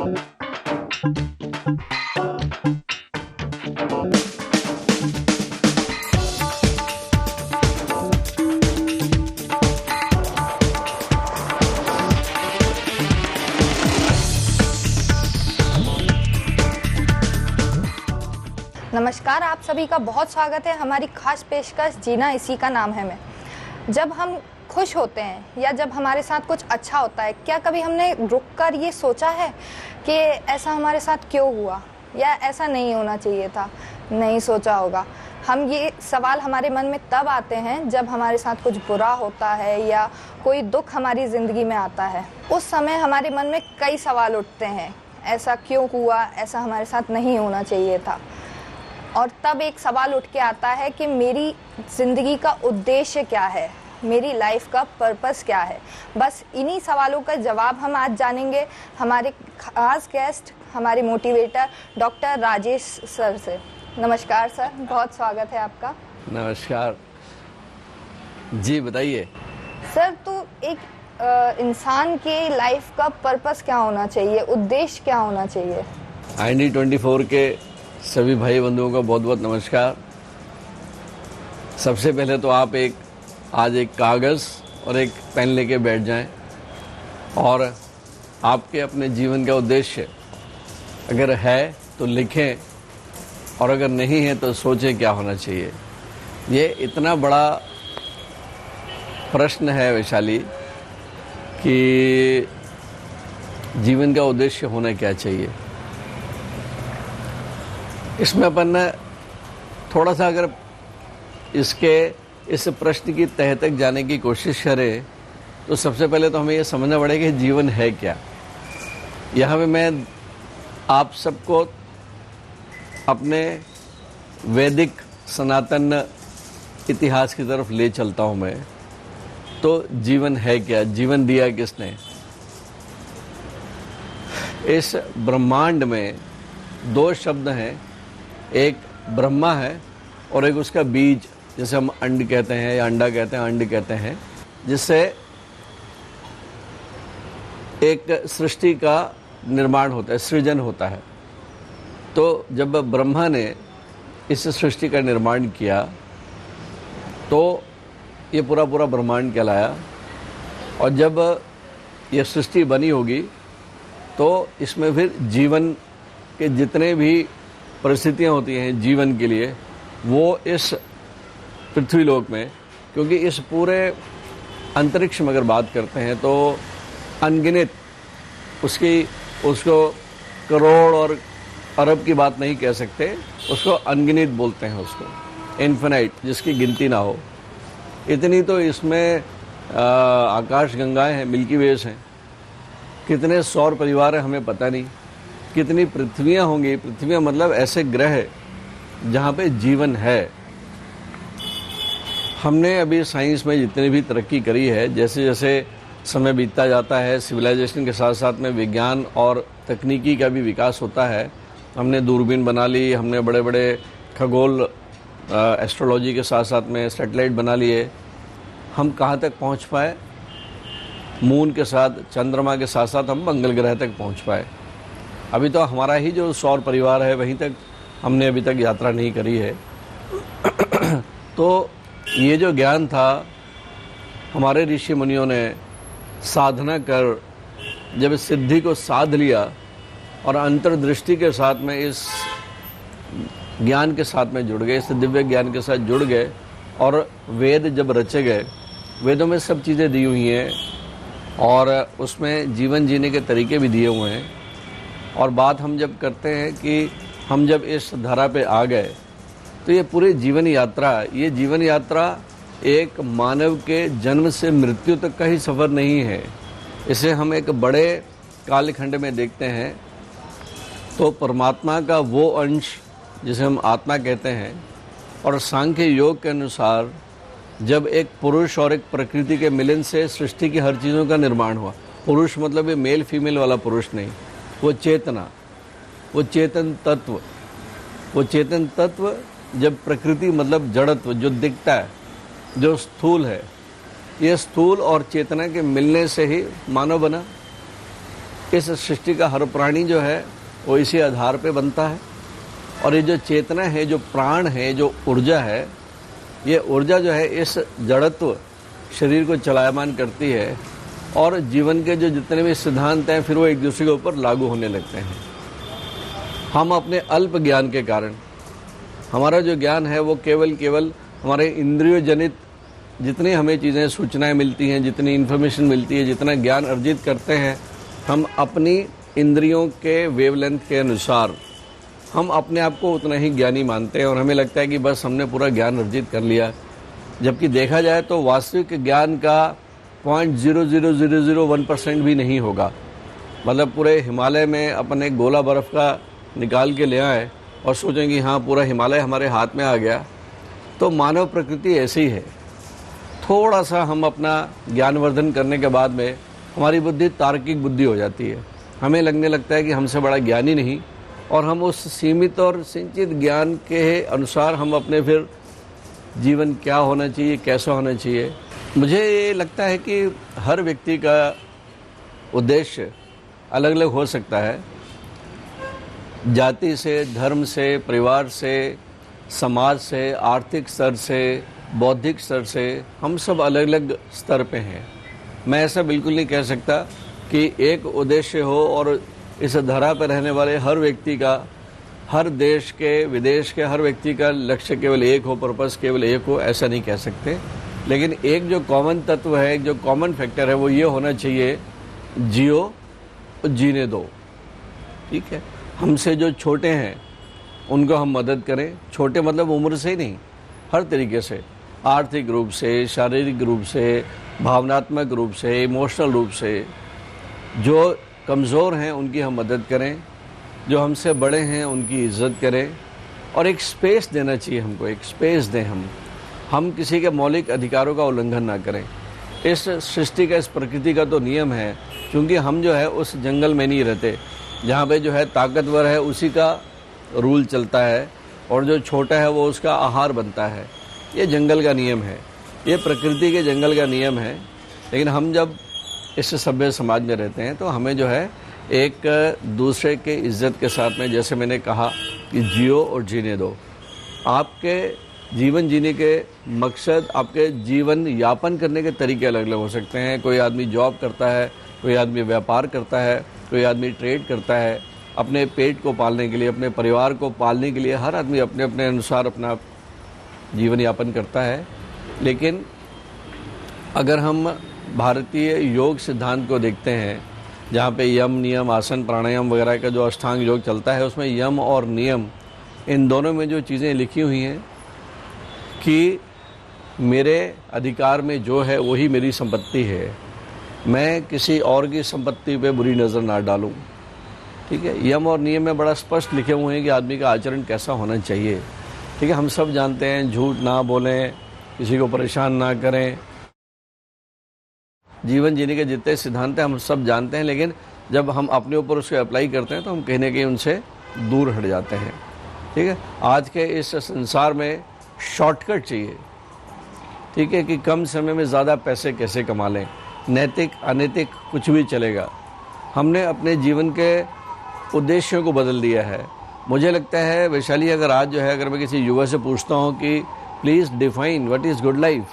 नमस्कार, आप सभी का बहुत स्वागत है हमारी खास पेशकश जीना इसी का नाम है में। जब हम खुश होते हैं या जब हमारे साथ कुछ अच्छा होता है, क्या कभी हमने रुककर ये सोचा है कि ऐसा हमारे साथ क्यों हुआ या ऐसा नहीं होना चाहिए था? नहीं सोचा होगा। हम ये सवाल हमारे मन में तब आते हैं जब हमारे साथ कुछ बुरा होता है या कोई दुख हमारी ज़िंदगी में आता है। उस समय हमारे मन में कई सवाल उठते हैं, ऐसा क्यों हुआ, ऐसा हमारे साथ नहीं होना चाहिए था। और तब एक सवाल उठ के आता है कि मेरी ज़िंदगी का उद्देश्य क्या है, मेरी लाइफ का पर्पस क्या है। बस इन्हीं सवालों का जवाब हम आज जानेंगे हमारे खास गेस्ट, हमारे मोटिवेटर डॉक्टर राजेश सर से। नमस्कार सर, बहुत स्वागत है आपका। नमस्कार जी, बताइए सर। तो एक इंसान के लाइफ का पर्पस क्या होना चाहिए, उद्देश्य क्या होना चाहिए? IND24 के सभी भाई बंधुओं का बहुत बहुत नमस्कार। सबसे पहले तो आप आज एक कागज़ और एक पेन लेके बैठ जाएं और आपके अपने जीवन का उद्देश्य अगर है तो लिखें, और अगर नहीं है तो सोचें क्या होना चाहिए। ये इतना बड़ा प्रश्न है वैशाली कि जीवन का उद्देश्य होना क्या चाहिए। इसमें अपन थोड़ा सा अगर इस प्रश्न की तह तक जाने की कोशिश करें तो सबसे पहले तो हमें ये समझना पड़ेगा कि जीवन है क्या। यहाँ पे मैं आप सबको अपने वैदिक सनातन इतिहास की तरफ ले चलता हूँ मैं। तो जीवन है क्या, जीवन दिया किसने? इस ब्रह्मांड में दो शब्द हैं, एक ब्रह्मा है और एक उसका बीज, जिसे हम अंड कहते हैं या अंडा कहते हैं, अंड कहते हैं, जिससे एक सृष्टि का निर्माण होता है, सृजन होता है। तो जब ब्रह्मा ने इस सृष्टि का निर्माण किया तो ये पूरा ब्रह्मांड कहलाया। और जब ये सृष्टि बनी होगी तो इसमें फिर जीवन के जितने भी परिस्थितियाँ होती हैं जीवन के लिए, वो इस पृथ्वीलोक में, क्योंकि इस पूरे अंतरिक्ष में अगर बात करते हैं तो अनगिनत, उसको करोड़ और अरब की बात नहीं कह सकते, उसको अनगिनत बोलते हैं, उसको इन्फिनाइट, जिसकी गिनती ना हो। इतनी तो इसमें आकाश गंगाएं हैं, मिल्की वेज हैं, कितने सौर परिवार हैं हमें पता नहीं, कितनी पृथ्वियाँ होंगी। पृथ्वियाँ मतलब ऐसे ग्रह जहाँ पे जीवन है। हमने अभी साइंस में जितनी भी तरक्की करी है, जैसे जैसे समय बीतता जाता है, सिविलाइजेशन के साथ साथ में विज्ञान और तकनीकी का भी विकास होता है। हमने दूरबीन बना ली, हमने बड़े बड़े खगोल एस्ट्रोलॉजी के साथ साथ में सैटेलाइट बना लिए। हम कहाँ तक पहुँच पाए? मून के साथ, चंद्रमा के साथ साथ हम मंगल ग्रह तक पहुँच पाए। अभी तो हमारा ही जो सौर परिवार है वहीं तक हमने अभी तक यात्रा नहीं करी है। तो ये जो ज्ञान था, हमारे ऋषि मुनियों ने साधना कर जब इस सिद्धि को साध लिया और अंतर्दृष्टि के साथ में इस ज्ञान के साथ में जुड़ गए, इस दिव्य ज्ञान के साथ जुड़ गए, और वेद जब रचे गए, वेदों में सब चीज़ें दी हुई हैं और उसमें जीवन जीने के तरीके भी दिए हुए हैं। और बात हम जब करते हैं कि हम जब इस धरा पे आ गए तो ये पूरी जीवन यात्रा एक मानव के जन्म से मृत्यु तक का ही सफ़र नहीं है। इसे हम एक बड़े कालखंड में देखते हैं तो परमात्मा का वो अंश जिसे हम आत्मा कहते हैं, और सांख्य योग के अनुसार जब एक पुरुष और एक प्रकृति के मिलन से सृष्टि की हर चीज़ों का निर्माण हुआ। पुरुष मतलब ये मेल फीमेल वाला पुरुष नहीं, वो चेतना, वो चेतन तत्व जब प्रकृति मतलब जड़त्व जो दिखता है, जो स्थूल है, ये स्थूल और चेतना के मिलने से ही मानव बना। इस सृष्टि का हर प्राणी जो है वो इसी आधार पे बनता है। और ये जो चेतना है, जो प्राण है, जो ऊर्जा है, ये ऊर्जा जो है इस जड़त्व शरीर को चलायमान करती है और जीवन के जो जितने भी सिद्धांत हैं फिर वो एक दूसरे के ऊपर लागू होने लगते हैं। हम अपने अल्प ज्ञान के कारण, हमारा जो ज्ञान है वो केवल हमारे इंद्रिय जनित जितनी हमें चीज़ें, सूचनाएं मिलती हैं, जितनी इन्फॉर्मेशन मिलती है, जितना ज्ञान अर्जित करते हैं, हम अपनी इंद्रियों के वेवलेंथ के अनुसार हम अपने आप को उतना ही ज्ञानी मानते हैं और हमें लगता है कि बस हमने पूरा ज्ञान अर्जित कर लिया। जबकि देखा जाए तो वास्तविक ज्ञान का 0.00001% भी नहीं होगा। मतलब पूरे हिमालय में अपने गोला बर्फ़ का निकाल के ले आए और सोचें कि हाँ पूरा हिमालय हमारे हाथ में आ गया। तो मानव प्रकृति ऐसी है। थोड़ा सा हम अपना ज्ञानवर्धन करने के बाद में हमारी बुद्धि तार्किक बुद्धि हो जाती है। हमें लगने लगता है कि हमसे बड़ा ज्ञानी नहीं, और हम उस सीमित और सिंचित ज्ञान के अनुसार हम अपने फिर जीवन क्या होना चाहिए, कैसा होना चाहिए। मुझे ये लगता है कि हर व्यक्ति का उद्देश्य अलग अलग हो सकता है। जाति से, धर्म से, परिवार से, समाज से, आर्थिक स्तर से, बौद्धिक स्तर से हम सब अलग अलग स्तर पे हैं। मैं ऐसा बिल्कुल नहीं कह सकता कि एक उद्देश्य हो और इस धरा पर रहने वाले हर व्यक्ति का, हर देश के, विदेश के हर व्यक्ति का लक्ष्य केवल एक हो, पर्पस केवल एक हो, ऐसा नहीं कह सकते। लेकिन एक जो कॉमन तत्व है, एक जो कॉमन फैक्टर है, वो ये होना चाहिए, जियो जीने दो। ठीक है, हमसे जो छोटे हैं उनको हम मदद करें। छोटे मतलब उम्र से ही नहीं, हर तरीके से, आर्थिक रूप से, शारीरिक रूप से, भावनात्मक रूप से, इमोशनल रूप से। जो कमज़ोर हैं उनकी हम मदद करें, जो हमसे बड़े हैं उनकी इज़्ज़त करें, और एक स्पेस देना चाहिए हमको, एक स्पेस दें। हम किसी के मौलिक अधिकारों का उल्लंघन ना करें। इस सृष्टि का, इस प्रकृति का तो नियम है, क्योंकि हम जो है उस जंगल में नहीं रहते जहाँ पे जो है ताकतवर है उसी का रूल चलता है और जो छोटा है वो उसका आहार बनता है। ये जंगल का नियम है, ये प्रकृति के जंगल का नियम है। लेकिन हम जब इस सभ्य समाज में रहते हैं तो हमें जो है एक दूसरे के इज्जत के साथ में, जैसे मैंने कहा कि जियो और जीने दो। आपके जीवन जीने के मकसद, आपके जीवन यापन करने के तरीके अलग अलग हो सकते हैं। कोई आदमी जॉब करता है, कोई आदमी व्यापार करता है, कोई आदमी ट्रेड करता है, अपने पेट को पालने के लिए, अपने परिवार को पालने के लिए हर आदमी अपने अपने अनुसार अपना जीवन यापन करता है। लेकिन अगर हम भारतीय योग सिद्धांत को देखते हैं, जहाँ पे यम, नियम, आसन, प्राणायाम वगैरह का जो अष्टांग योग चलता है, उसमें यम और नियम, इन दोनों में जो चीज़ें लिखी हुई हैं कि मेरे अधिकार में जो है वही मेरी संपत्ति है, मैं किसी और की संपत्ति पे बुरी नज़र ना डालूं। ठीक है, यम और नियम में बड़ा स्पष्ट लिखे हुए हैं कि आदमी का आचरण कैसा होना चाहिए। ठीक है, हम सब जानते हैं, झूठ ना बोलें, किसी को परेशान ना करें, जीवन जीने के जितने सिद्धांत हैं हम सब जानते हैं। लेकिन जब हम अपने ऊपर उसको अप्लाई करते हैं तो हम कहीं ना कहीं उनसे दूर हट जाते हैं। ठीक है, आज के इस संसार में शॉर्टकट चाहिए। ठीक है, कि कम समय में ज़्यादा पैसे कैसे कमा लें, नैतिक अनैतिक कुछ भी चलेगा। हमने अपने जीवन के उद्देश्यों को बदल दिया है। मुझे लगता है वैशाली, अगर आज जो है, अगर मैं किसी युवा से पूछता हूँ कि please define what is good life,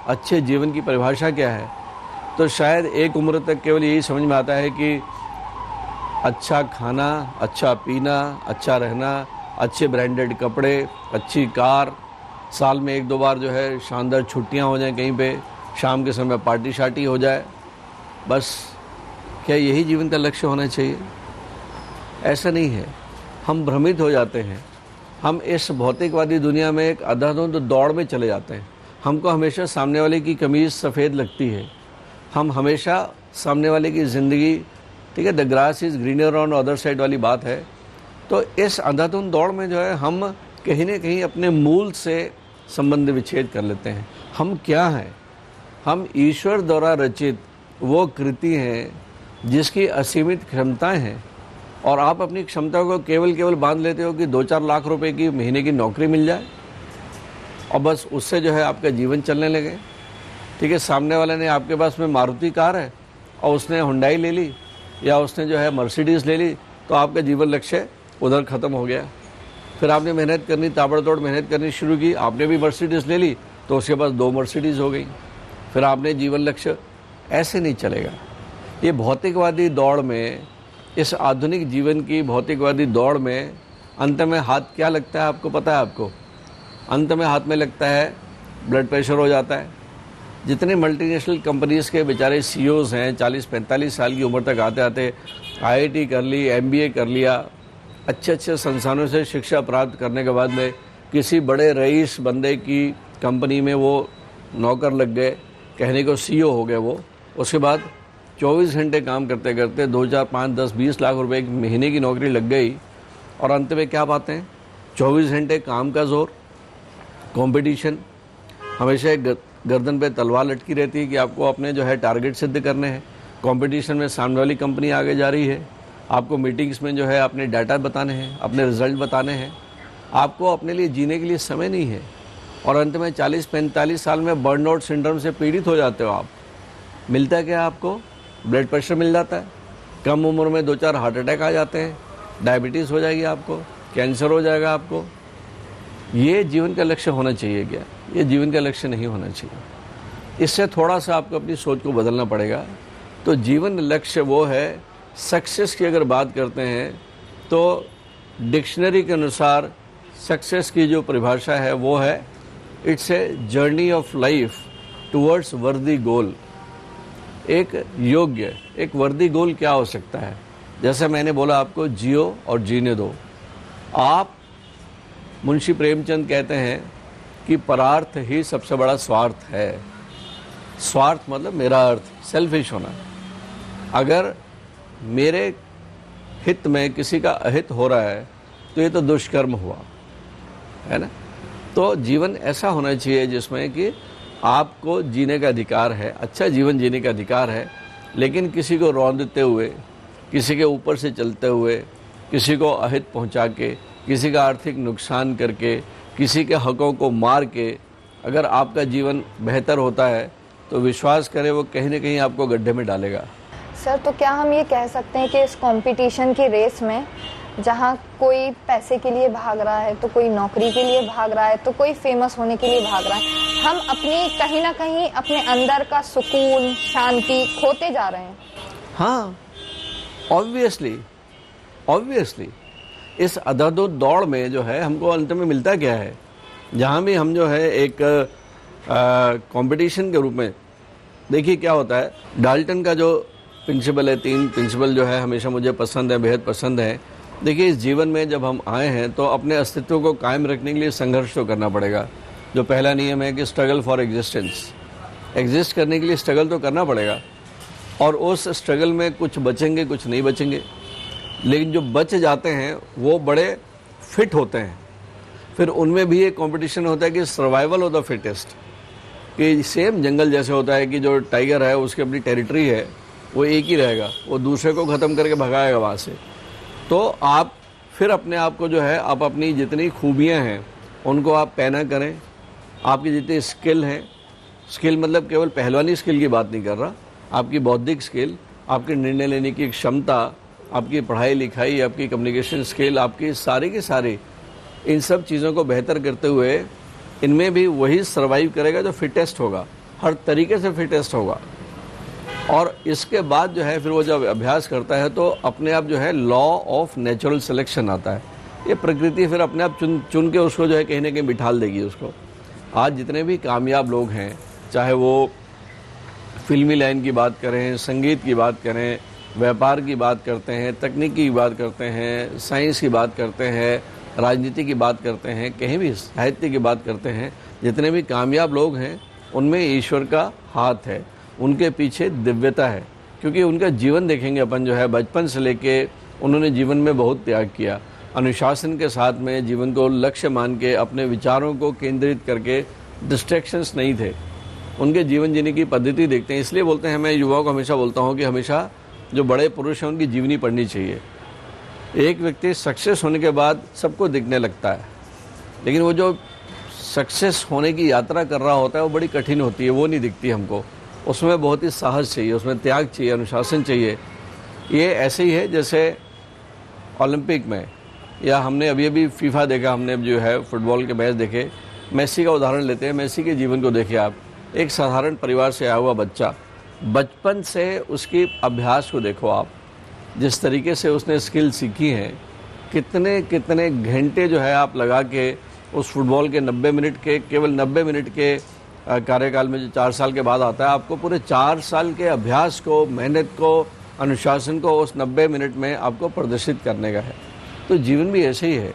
अच्छे जीवन की परिभाषा क्या है, तो शायद एक उम्र तक केवल यही समझ में आता है कि अच्छा खाना, अच्छा पीना, अच्छा रहना, अच्छे ब्रांडेड कपड़े, अच्छी कार, साल में 1-2 बार जो है शानदार छुट्टियां हो जाएं कहीं पे, शाम के समय पार्टी शार्टी हो जाए, बस। क्या यही जीवन का लक्ष्य होना चाहिए? ऐसा नहीं है। हम भ्रमित हो जाते हैं। हम इस भौतिकवादी दुनिया में एक अंधाधुंध दौड़ में चले जाते हैं। हमको हमेशा सामने वाले की कमीज़ सफ़ेद लगती है, हम हमेशा सामने वाले की ज़िंदगी, ठीक है, the grass is greener on other side वाली बात है। तो इस अंधाधुंध दौड़ में जो है हम कहीं न कहीं अपने मूल से संबंध विच्छेद कर लेते हैं। हम क्या हैं? हम ईश्वर द्वारा रचित वो कृति हैं जिसकी असीमित क्षमताएं हैं, और आप अपनी क्षमता को केवल बांध लेते हो कि 2-4 लाख रुपए की महीने की नौकरी मिल जाए और बस उससे जो है आपका जीवन चलने लगे। ठीक है, सामने वाले ने, आपके पास में मारुति कार है और उसने हुंडई ले ली, या उसने जो है मर्सिडीज़ ले ली, तो आपका जीवन लक्ष्य उधर ख़त्म हो गया। फिर आपने मेहनत करनी, ताबड़तोड़ मेहनत करनी शुरू की, आपने भी मर्सिडीज़ ले ली, तो उसके पास 2 मर्सिडीज़ हो गई। फिर आपने जीवन लक्ष्य, ऐसे नहीं चलेगा। ये भौतिकवादी दौड़ में, इस आधुनिक जीवन की भौतिकवादी दौड़ में अंत में हाथ क्या लगता है आपको पता है? आपको अंत में हाथ में लगता है ब्लड प्रेशर हो जाता है। जितने मल्टीनेशनल कंपनीज़ के बेचारे CEOs हैं, 40-45 साल की उम्र तक आते आते IIT कर ली, MBA कर लिया, अच्छे अच्छे संस्थानों से शिक्षा प्राप्त करने के बाद में किसी बड़े रईस बंदे की कंपनी में वो नौकर लग गए, कहने को CEO हो गए वो। उसके बाद 24 घंटे काम करते करते 2, 4, 5, 10, 20 लाख रुपए एक महीने की नौकरी लग गई, और अंत में क्या पाते हैं? 24 घंटे काम का जोर, कंपटीशन, हमेशा एक गर्दन पे तलवार लटकी रहती है कि आपको अपने जो है टारगेट सिद्ध करने हैं। कंपटीशन में सामने वाली कंपनी आगे जा रही है, आपको मीटिंग्स में जो है अपने डाटा बताने हैं, अपने रिजल्ट बताने हैं, आपको अपने लिए जीने के लिए समय नहीं है, और अंत में 40-45 साल में बर्नआउट सिंड्रोम से पीड़ित हो जाते हो आप। मिलता क्या आपको? ब्लड प्रेशर मिल जाता है, कम उम्र में 2-4 हार्ट अटैक आ जाते हैं, डायबिटीज़ हो जाएगी आपको, कैंसर हो जाएगा आपको। ये जीवन का लक्ष्य होना चाहिए क्या? ये जीवन का लक्ष्य नहीं होना चाहिए। इससे थोड़ा सा आपको अपनी सोच को बदलना पड़ेगा। तो जीवन लक्ष्य वो है, सक्सेस की अगर बात करते हैं तो डिक्शनरी के अनुसार सक्सेस की जो परिभाषा है वो है, it's a journey of life towards वर्दी गोल। एक योग्य, एक वर्दी गोल क्या हो सकता है? जैसे मैंने बोला आपको, जियो और जीने दो। आप, मुंशी प्रेमचंद कहते हैं कि परार्थ ही सबसे बड़ा स्वार्थ है। स्वार्थ मतलब मेरा अर्थ, सेल्फिश होना। अगर मेरे हित में किसी का अहित हो रहा है तो ये तो दुष्कर्म हुआ, है ना। तो जीवन ऐसा होना चाहिए जिसमें कि आपको जीने का अधिकार है, अच्छा जीवन जीने का अधिकार है, लेकिन किसी को रौंदते हुए, किसी के ऊपर से चलते हुए, किसी को अहित पहुंचा के, किसी का आर्थिक नुकसान करके, किसी के हकों को मार के अगर आपका जीवन बेहतर होता है तो विश्वास करें वो कहीं ना कहीं आपको गड्ढे में डालेगा। सर, तो क्या हम ये कह सकते हैं कि इस कंपटीशन की रेस में, जहाँ कोई पैसे के लिए भाग रहा है, तो कोई नौकरी के लिए भाग रहा है, तो कोई फेमस होने के लिए भाग रहा है, हम अपनी कहीं ना कहीं अपने अंदर का सुकून, शांति खोते जा रहे हैं? हाँ, ऑब्वियसली इस अधाधुत दौड़ में जो है हमको अंत में मिलता क्या है? जहाँ भी हम जो है एक कंपटीशन के रूप में, देखिए क्या होता है, डाल्टन का जो प्रिंसिपल है, 3 प्रिंसिपल जो है हमेशा मुझे पसंद है, बेहद पसंद है। देखिए, इस जीवन में जब हम आए हैं तो अपने अस्तित्व को कायम रखने के लिए संघर्ष तो करना पड़ेगा। जो पहला नियम है कि स्ट्रगल फॉर एग्जिस्टेंस, एग्जिस्ट करने के लिए स्ट्रगल तो करना पड़ेगा, और उस स्ट्रगल में कुछ बचेंगे, कुछ नहीं बचेंगे, लेकिन जो बच जाते हैं वो बड़े फिट होते हैं। फिर उनमें भी एक कंपटीशन होता है कि सर्वाइवल ऑफ द फिटेस्ट, कि सेम जंगल जैसे होता है कि जो टाइगर है उसकी अपनी टेरिटरी है, वो एक ही रहेगा, वो दूसरे को ख़त्म करके भगाएगा वहाँ से। तो आप फिर अपने आप को जो है, आप अपनी जितनी खूबियाँ हैं उनको आप पैना करें, आपकी जितनी स्किल हैं, स्किल मतलब केवल पहलवानी स्किल की बात नहीं कर रहा, आपकी बौद्धिक स्किल, आपकी निर्णय लेने की क्षमता, आपकी पढ़ाई लिखाई, आपकी कम्युनिकेशन स्किल, आपकी सारी की सारी, इन सब चीज़ों को बेहतर करते हुए इनमें भी वही सर्वाइव करेगा जो फिटेस्ट होगा, हर तरीके से फिटेस्ट होगा। और इसके बाद जो है फिर वो जब अभ्यास करता है तो अपने आप जो है लॉ ऑफ नेचुरल सिलेक्शन आता है। ये प्रकृति फिर अपने आप चुन के उसको जो है कहीं ना कहीं बिठाल देगी उसको। आज जितने भी कामयाब लोग हैं, चाहे वो फिल्मी लाइन की बात करें, संगीत की बात करें, व्यापार की बात करते हैं, तकनीकी की बात करते हैं, साइंस की बात करते हैं, राजनीति की बात करते हैं, कहीं भी साहित्य की बात करते हैं, जितने भी कामयाब लोग हैं उनमें ईश्वर का हाथ है, उनके पीछे दिव्यता है। क्योंकि उनका जीवन देखेंगे अपन जो है, बचपन से लेके उन्होंने जीवन में बहुत त्याग किया, अनुशासन के साथ में जीवन को लक्ष्य मान के अपने विचारों को केंद्रित करके, डिस्ट्रैक्शंस नहीं थे। उनके जीवन जीने की पद्धति देखते हैं, इसलिए बोलते हैं, मैं युवाओं को हमेशा बोलता हूँ कि हमेशा जो बड़े पुरुष हैं उनकी जीवनी पढ़नी चाहिए। एक व्यक्ति सक्सेस होने के बाद सबको दिखने लगता है, लेकिन वो जो सक्सेस होने की यात्रा कर रहा होता है वो बड़ी कठिन होती है, वो नहीं दिखती हमको। उसमें बहुत ही साहस चाहिए, उसमें त्याग चाहिए, अनुशासन चाहिए। ये ऐसे ही है जैसे ओलंपिक में, या हमने अभी अभी फीफा देखा, हमने जो है फुटबॉल के मैच देखे, मेसी का उदाहरण लेते हैं। मेसी के जीवन को देखिए आप, एक साधारण परिवार से आया हुआ बच्चा, बचपन से उसकी अभ्यास को देखो आप, जिस तरीके से उसने स्किल सीखी हैं, कितने कितने घंटे जो है आप लगा के उस फुटबॉल के 90 मिनट के, केवल 90 मिनट के कार्यकाल में जो 4 साल के बाद आता है, आपको पूरे 4 साल के अभ्यास को, मेहनत को, अनुशासन को उस 90 मिनट में आपको प्रदर्शित करने का है। तो जीवन भी ऐसे ही है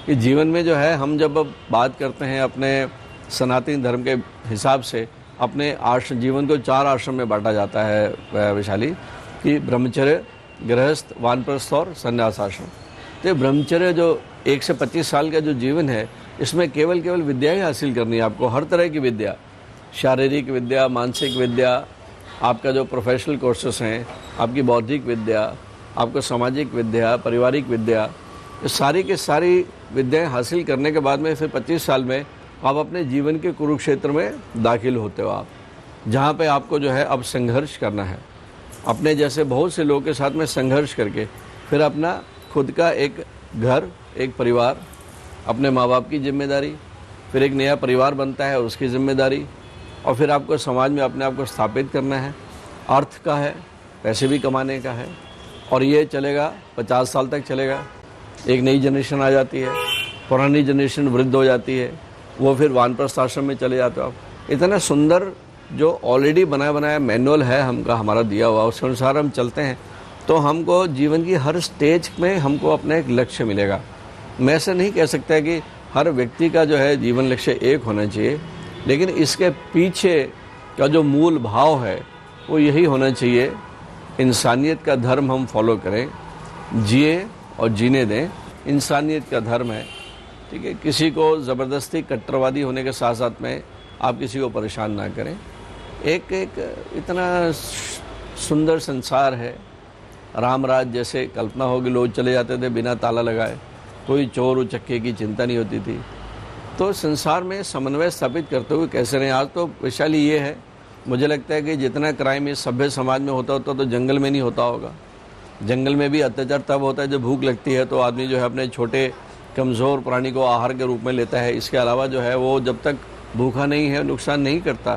कि जीवन में जो है हम जब बात करते हैं अपने सनातन धर्म के हिसाब से, अपने आश्रम जीवन को 4 आश्रम में बांटा जाता है वैशाली, कि ब्रह्मचर्य, गृहस्थ, वानप्रस्थ और संन्यास आश्रम। तो ब्रह्मचर्य जो 1 से 25 साल का जो जीवन है, इसमें केवल विद्या ही हासिल करनी है आपको, हर तरह की विद्या, शारीरिक विद्या, मानसिक विद्या, आपका जो प्रोफेशनल कोर्सेस हैं, आपकी बौद्धिक विद्या, आपको सामाजिक विद्या, पारिवारिक विद्या, ये सारी की सारी विद्याएं हासिल करने के बाद में फिर 25 साल में आप अपने जीवन के कुरुक्षेत्र में दाखिल होते हो आप, जहाँ पे आपको जो है अब संघर्ष करना है, अपने जैसे बहुत से लोगों के साथ में संघर्ष करके फिर अपना खुद का एक घर, एक परिवार, अपने माँ बाप की जिम्मेदारी, फिर एक नया परिवार बनता है उसकी जिम्मेदारी, और फिर आपको समाज में अपने आप को स्थापित करना है, अर्थ का है, पैसे भी कमाने का है, और ये चलेगा 50 साल तक चलेगा। एक नई जनरेशन आ जाती है, पुरानी जनरेशन वृद्ध हो जाती है, वो फिर वानप्रस्थ आश्रम में चले जाते हो आप। इतना सुंदर जो ऑलरेडी बनाया मैनुअल है हमारा दिया हुआ, उसके अनुसार हम चलते हैं तो हमको जीवन की हर स्टेज में हमको अपना एक लक्ष्य मिलेगा। मैं ऐसा नहीं कह सकता कि हर व्यक्ति का जो है जीवन लक्ष्य एक होना चाहिए, लेकिन इसके पीछे का जो मूल भाव है वो यही होना चाहिए, इंसानियत का धर्म हम फॉलो करें, जिए और जीने दें, इंसानियत का धर्म है, ठीक है। किसी को ज़बरदस्ती कट्टरवादी होने के साथ साथ में आप किसी को परेशान ना करें। एक इतना सुंदर संसार है, राम राज जैसे कल्पना होगी, लोग चले जाते थे बिना ताला लगाए, कोई चोर उचक्के की चिंता नहीं होती थी। तो संसार में समन्वय स्थापित करते हुए कैसे रहें। आज तो वैशाली ये है, मुझे लगता है कि जितना क्राइम इस सभ्य समाज में होता तो जंगल में नहीं होता होगा। जंगल में भी अत्याचार तब होता है जब भूख लगती है, तो आदमी जो है अपने छोटे कमज़ोर प्राणी को आहार के रूप में लेता है। इसके अलावा जो है वो जब तक भूखा नहीं है नुकसान नहीं करता।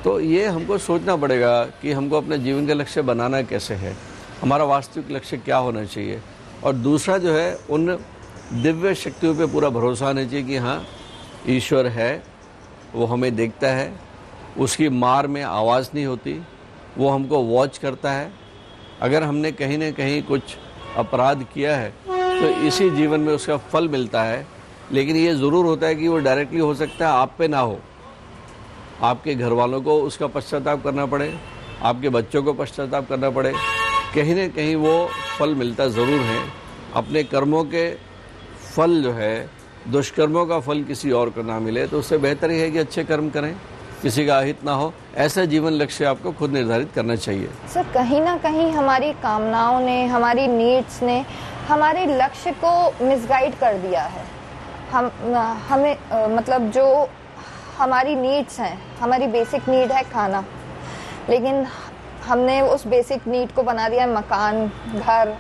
तो ये हमको सोचना पड़ेगा कि हमको अपने जीवन का लक्ष्य बनाना कैसे है, हमारा वास्तविक लक्ष्य क्या होना चाहिए। और दूसरा जो है, उन दिव्य शक्तियों पे पूरा भरोसा होना चाहिए कि हाँ ईश्वर है, वो हमें देखता है, उसकी मार में आवाज़ नहीं होती, वो हमको वॉच करता है। अगर हमने कहीं ना कहीं कुछ अपराध किया है तो इसी जीवन में उसका फल मिलता है, लेकिन ये ज़रूर होता है कि वो डायरेक्टली हो सकता है आप पे ना हो, आपके घर वालों को उसका पश्चाताप करना पड़े, आपके बच्चों को पश्चाताप करना पड़े, कहीं ना कहीं वो फल मिलता ज़रूर है। अपने कर्मों के फल जो है, दुष्कर्मों का फल किसी और को ना मिले, तो उससे बेहतर ही है कि अच्छे कर्म करें, किसी का अहित ना हो। ऐसा जीवन लक्ष्य आपको खुद निर्धारित करना चाहिए। सर, कहीं ना कहीं हमारी कामनाओं ने, हमारी नीड्स ने हमारे लक्ष्य को मिसगाइड कर दिया है। हमें मतलब जो हमारी नीड्स हैं, हमारी बेसिक नीड है खाना, लेकिन हमने उस बेसिक नीड को बना दिया है मकान, घर।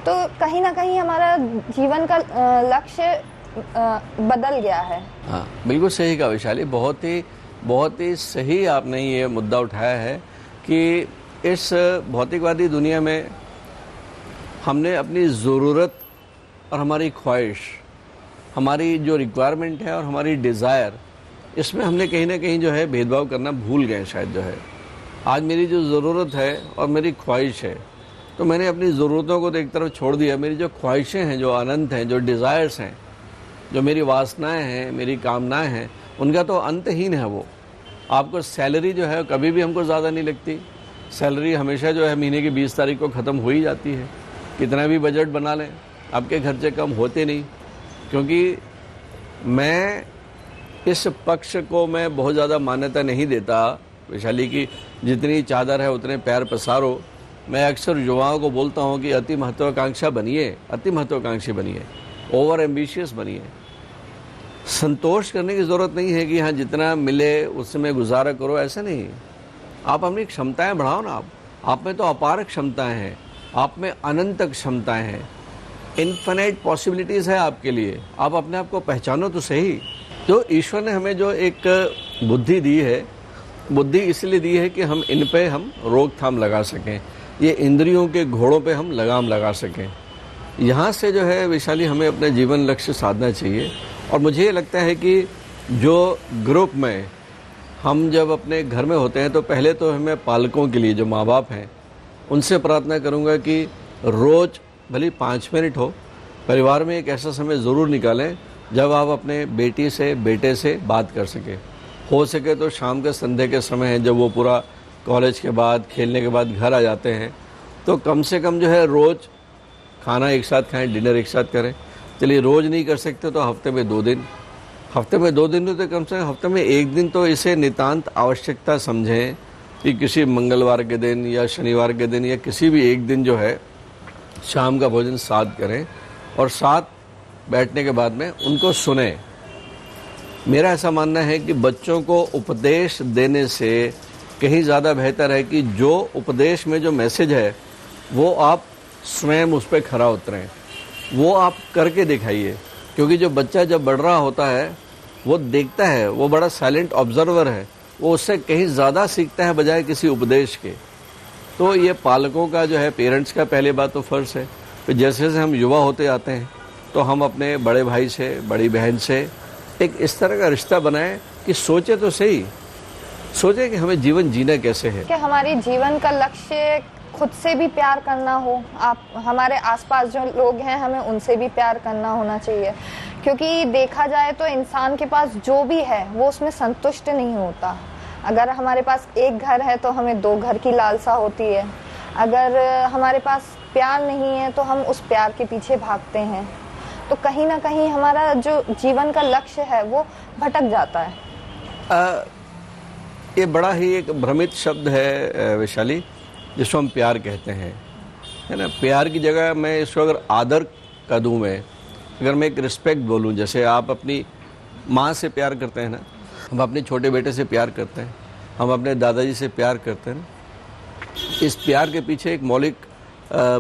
तो कहीं ना कहीं हमारा जीवन का लक्ष्य बदल गया है। हाँ, बिल्कुल सही कहा वैशाली, बहुत ही सही आपने ये मुद्दा उठाया है कि इस भौतिकवादी दुनिया में हमने अपनी ज़रूरत और हमारी ख्वाहिश, हमारी जो रिक्वायरमेंट है और हमारी डिज़ायर, इसमें हमने कहीं ना कहीं जो है भेदभाव करना भूल गए शायद। जो है आज मेरी जो ज़रूरत है और मेरी ख्वाहिश है, तो मैंने अपनी ज़रूरतों को तो एक तरफ छोड़ दिया। मेरी जो ख्वाहिशें हैं, जो अनंत हैं, जो डिज़ायर्स हैं, जो मेरी वासनाएं हैं, मेरी कामनाएं हैं, उनका तो अंतहीन है। वो आपको सैलरी जो है कभी भी हमको ज़्यादा नहीं लगती। सैलरी हमेशा जो है महीने की 20 तारीख को ख़त्म हो ही जाती है। कितना भी बजट बना लें, आपके खर्चे कम होते नहीं। क्योंकि मैं इस पक्ष को मैं बहुत ज़्यादा मान्यता नहीं देता वैशाली की, जितनी चादर है उतने पैर पसारो। मैं अक्सर युवाओं को बोलता हूँ कि अति महत्वाकांक्षा बनिए, अति महत्वाकांक्षी बनिए, ओवर एम्बिशियस बनिए। संतोष करने की ज़रूरत नहीं है कि हाँ जितना मिले उसमें गुजारा करो, ऐसा नहीं। आप अपनी क्षमताएं बढ़ाओ ना। आप में तो अपार क्षमताएं हैं, आप में अनंत क्षमताएं हैं, इन्फिनिट पॉसिबिलिटीज़ है आपके लिए। आप अपने आप को पहचानो तो सही। तो ईश्वर ने हमें जो एक बुद्धि दी है, बुद्धि इसलिए दी है कि हम इन पे हम रोकथाम लगा सकें, ये इंद्रियों के घोड़ों पे हम लगाम लगा सकें। यहाँ से जो है वैशाली हमें अपने जीवन लक्ष्य साधना चाहिए। और मुझे ये लगता है कि जो ग्रुप में हम जब अपने घर में होते हैं तो पहले तो हमें पालकों के लिए, जो माँ बाप हैं, उनसे प्रार्थना करूँगा कि रोज़ भले 5 मिनट हो, परिवार में एक ऐसा समय ज़रूर निकालें जब आप अपने बेटी से, बेटे से बात कर सकें। हो सके तो शाम के संध्या के समय है, जब वो पूरा कॉलेज के बाद, खेलने के बाद घर आ जाते हैं, तो कम से कम जो है रोज़ खाना एक साथ खाएं, डिनर एक साथ करें। चलिए रोज़ नहीं कर सकते तो हफ्ते में 2 दिन, हफ्ते में 2 दिन तो कम से कम हफ्ते में 1 दिन तो इसे नितांत आवश्यकता समझें कि किसी मंगलवार के दिन या शनिवार के दिन या किसी भी एक दिन जो है शाम का भोजन साथ करें और साथ बैठने के बाद में उनको सुने। मेरा ऐसा मानना है कि बच्चों को उपदेश देने से कहीं ज़्यादा बेहतर है कि जो उपदेश में जो मैसेज है वो आप स्वयं उस पर खरा उतरें, वो आप करके दिखाइए। क्योंकि जो बच्चा जब बढ़ रहा होता है वो देखता है, वो बड़ा साइलेंट ऑब्जर्वर है, वो उससे कहीं ज़्यादा सीखता है बजाय किसी उपदेश के। तो ये पालकों का जो है, पेरेंट्स का पहले बात तो फ़र्ज है। फिर जैसे जैसे हम युवा होते आते हैं तो हम अपने बड़े भाई से, बड़ी बहन से एक इस तरह का रिश्ता बनाएं कि सोचे तो सही, सोचे कि हमें जीवन जीना कैसे है। कि हमारी जीवन का लक्ष्य खुद से भी प्यार करना हो, आप हमारे आसपास जो लोग हैं हमें उनसे भी प्यार करना होना चाहिए। क्योंकि देखा जाए तो इंसान के पास जो भी है वो उसमें संतुष्ट नहीं होता। अगर हमारे पास एक घर है तो हमें 2 घर की लालसा होती है। अगर हमारे पास प्यार नहीं है तो हम उस प्यार के पीछे भागते हैं। तो कहीं ना कहीं हमारा जो जीवन का लक्ष्य है वो भटक जाता है। ये बड़ा ही एक भ्रमित शब्द है वैशाली, जिसको हम प्यार कहते हैं, है ना। प्यार की जगह मैं इसको अगर आदर का दूँ, मैं अगर मैं एक रिस्पेक्ट बोलूँ, जैसे आप अपनी माँ से प्यार करते हैं ना, हम अपने छोटे बेटे से प्यार करते हैं, हम अपने दादाजी से प्यार करते हैं। इस प्यार के पीछे एक मौलिक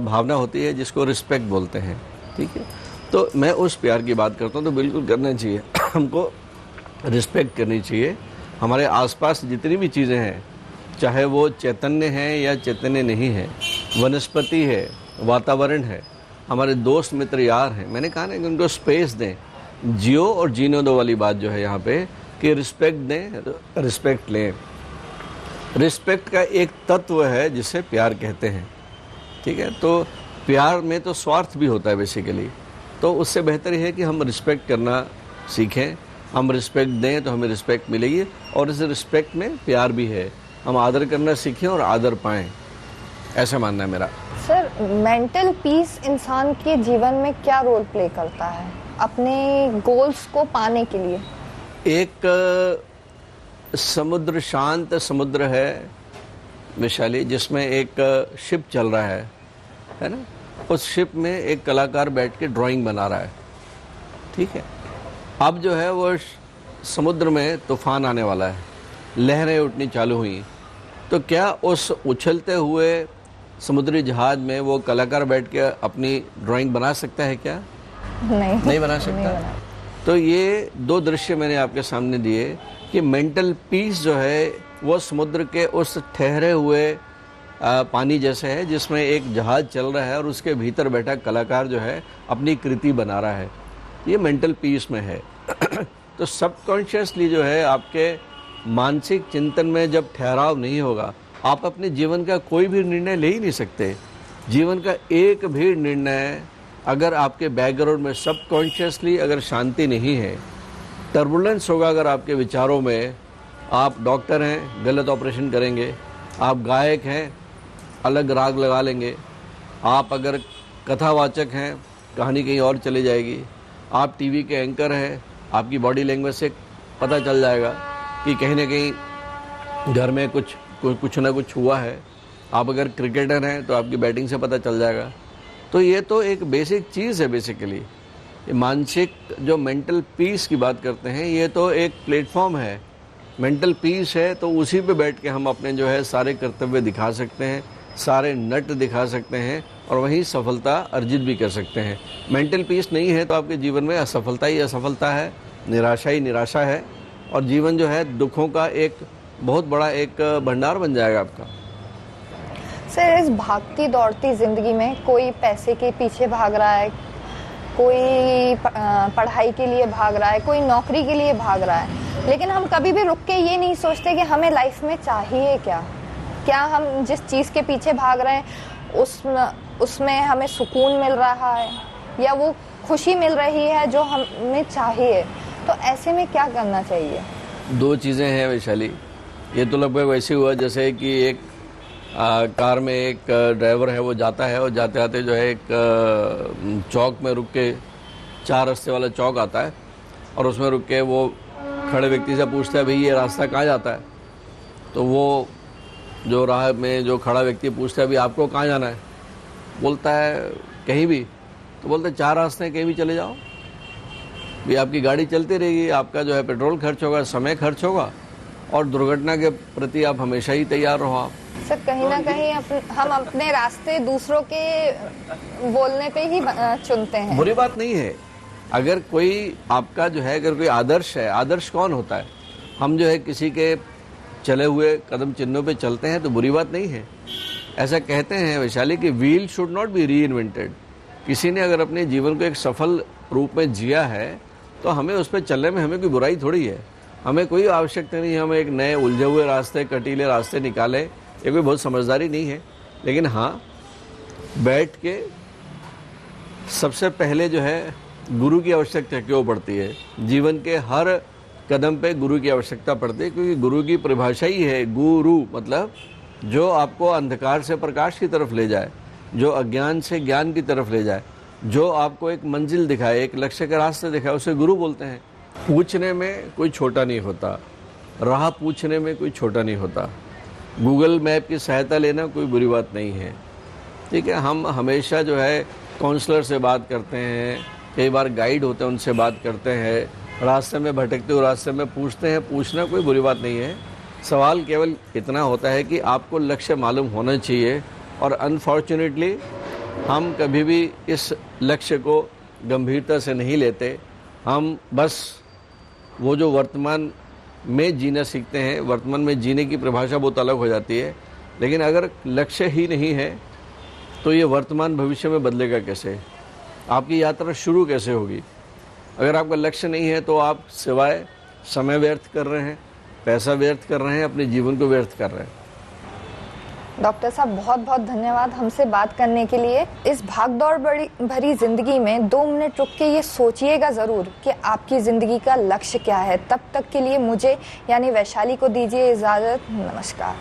भावना होती है जिसको रिस्पेक्ट बोलते हैं, ठीक है। तो मैं उस प्यार की बात करता हूँ, तो बिल्कुल करना चाहिए। हमको रिस्पेक्ट करनी चाहिए। हमारे आसपास जितनी भी चीज़ें हैं, चाहे वो चैतन्य हैं या चैतन्य नहीं है, वनस्पति है, वातावरण है, हमारे दोस्त मित्र यार हैं, मैंने कहा ना कि उनको स्पेस दें, जियो और जीने दो वाली बात जो है यहाँ पे, कि रिस्पेक्ट दें, रिस्पेक्ट लें। रिस्पेक्ट का एक तत्व है जिसे प्यार कहते हैं, ठीक है। तो प्यार में तो स्वार्थ भी होता है बेसिकली, तो उससे बेहतर है कि हम रिस्पेक्ट करना सीखें। हम रिस्पेक्ट दें तो हमें रिस्पेक्ट मिलेगी, और इस रिस्पेक्ट में प्यार भी है। हम आदर करना सीखें और आदर पाएं, ऐसा मानना है मेरा। सर, मेंटल पीस इंसान के जीवन में क्या रोल प्ले करता है अपने गोल्स को पाने के लिए? एक समुद्र, शांत समुद्र है वैशाली, जिसमें एक शिप चल रहा है ना। उस शिप में एक कलाकार बैठ के ड्राइंग बना रहा है, ठीक है। अब जो है वो समुद्र में तूफान आने वाला है, लहरें उठनी चालू हुई, तो क्या उस उछलते हुए समुद्री जहाज में वो कलाकार बैठ के अपनी ड्राइंग बना सकता है क्या? नहीं बना सकता। नहीं बना। तो ये 2 दृश्य मैंने आपके सामने दिए कि मेंटल पीस जो है वो समुद्र के उस ठहरे हुए पानी जैसे है, जिसमें एक जहाज चल रहा है और उसके भीतर बैठा कलाकार जो है अपनी कृति बना रहा है। ये मेंटल पीस में है। तो सबकॉन्शियसली जो है आपके मानसिक चिंतन में जब ठहराव नहीं होगा, आप अपने जीवन का कोई भी निर्णय ले ही नहीं सकते। जीवन का एक भी निर्णय अगर आपके बैकग्राउंड में सबकॉन्शियसली अगर शांति नहीं है, टर्बुलेंस होगा अगर आपके विचारों में। आप डॉक्टर हैं, गलत ऑपरेशन करेंगे। आप गायक हैं, अलग राग लगा लेंगे। आप अगर कथावाचक हैं, कहानी कहीं और चली जाएगी। आप टीवी के एंकर हैं, आपकी बॉडी लैंग्वेज से पता चल जाएगा कि कहीं ना कहीं घर में कुछ ना कुछ हुआ है। आप अगर क्रिकेटर हैं तो आपकी बैटिंग से पता चल जाएगा। तो ये तो एक बेसिक चीज़ है बेसिकली। ये मानसिक जो मेंटल पीस की बात करते हैं, ये तो एक प्लेटफॉर्म है। मेंटल पीस है तो उसी पे बैठ के हम अपने जो है सारे कर्तव्य दिखा सकते हैं, सारे नट दिखा सकते हैं और वहीं सफलता अर्जित भी कर सकते हैं। मेंटल पीस नहीं है तो आपके जीवन में असफलता ही असफलता है, निराशा ही निराशा है, और जीवन जो है दुखों का एक बहुत बड़ा एक भंडार बन जाएगा आपका। सर, इस भागती दौड़ती जिंदगी में कोई पैसे के पीछे भाग रहा है, कोई पढ़ाई के लिए भाग रहा है, कोई नौकरी के लिए भाग रहा है, लेकिन हम कभी भी रुक के ये नहीं सोचते कि हमें लाइफ में चाहिए क्या। क्या हम जिस चीज़ के पीछे भाग रहे हैं उसमें हमें सुकून मिल रहा है या वो खुशी मिल रही है जो हमें चाहिए। तो ऐसे में क्या करना चाहिए? दो चीज़ें हैं वैशाली। ये तो लगभग वैसे हुआ जैसे कि एक कार में एक ड्राइवर है, वो जाता है और जाते आते जो है एक चौक में रुक के, 4 रास्ते वाला चौक आता है, और उसमें रुक के वो खड़े व्यक्ति से पूछता है, भाई ये रास्ता कहाँ जाता है? तो वो जो राह में जो खड़ा व्यक्ति पूछता है, भाई आपको कहाँ जाना है? बोलता है कहीं भी। तो बोलते 4 रास्ते हैं, कहीं भी चले जाओ, भी आपकी गाड़ी चलती रहेगी, आपका जो है पेट्रोल खर्च होगा, समय खर्च होगा, और दुर्घटना के प्रति आप हमेशा ही तैयार रहो। आप सर, कहीं ना कहीं हम अपने रास्ते दूसरों के बोलने पे ही चुनते हैं। बुरी बात नहीं है। अगर कोई आपका जो है, अगर कोई आदर्श है, आदर्श कौन होता है? हम जो है किसी के चले हुए कदम चिन्हों पे चलते हैं तो बुरी बात नहीं है। ऐसा कहते हैं वैशाली कि व्हील शुड नॉट बी री इन्वेंटेड। किसी ने अगर अपने जीवन को एक सफल रूप में जिया है तो हमें उस पर चलने में हमें कोई बुराई थोड़ी है। हमें कोई आवश्यकता नहीं है हम एक नए उलझे हुए रास्ते, कटीले रास्ते निकालें, ये कोई बहुत समझदारी नहीं है। लेकिन हाँ, बैठ के सबसे पहले जो है गुरु की आवश्यकता क्यों पड़ती है? जीवन के हर कदम पे गुरु की आवश्यकता पड़ती है, क्योंकि गुरु की परिभाषा ही है गुरु, मतलब जो आपको अंधकार से प्रकाश की तरफ ले जाए, जो अज्ञान से ज्ञान की तरफ ले जाए, जो आपको एक मंजिल दिखाए, एक लक्ष्य का रास्ते दिखाए, उसे गुरु बोलते हैं। पूछने में कोई छोटा नहीं होता, राह पूछने में कोई छोटा नहीं होता, गूगल मैप की सहायता लेना कोई बुरी बात नहीं है। ठीक है, हम हमेशा जो है काउंसलर से बात करते हैं, कई बार गाइड होते हैं उनसे बात करते हैं, रास्ते में भटकते हुए रास्ते में पूछते हैं, पूछना कोई बुरी बात नहीं है। सवाल केवल इतना होता है कि आपको लक्ष्य मालूम होना चाहिए, और अनफॉर्चुनेटली हम कभी भी इस लक्ष्य को गंभीरता से नहीं लेते। हम बस वो जो वर्तमान में जीना सीखते हैं, वर्तमान में जीने की परिभाषा बहुत अलग हो जाती है। लेकिन अगर लक्ष्य ही नहीं है तो ये वर्तमान भविष्य में बदलेगा कैसे? आपकी यात्रा शुरू कैसे होगी? अगर आपका लक्ष्य नहीं है तो आप सिवाय समय व्यर्थ कर रहे हैं, पैसा व्यर्थ कर रहे हैं, अपने जीवन को व्यर्थ कर रहे हैं। डॉक्टर साहब, बहुत बहुत धन्यवाद हमसे बात करने के लिए। इस भागदौड़ भरी जिंदगी में 2 मिनट रुक के ये सोचिएगा ज़रूर कि आपकी ज़िंदगी का लक्ष्य क्या है। तब तक के लिए मुझे यानी वैशाली को दीजिए इजाज़त। नमस्कार।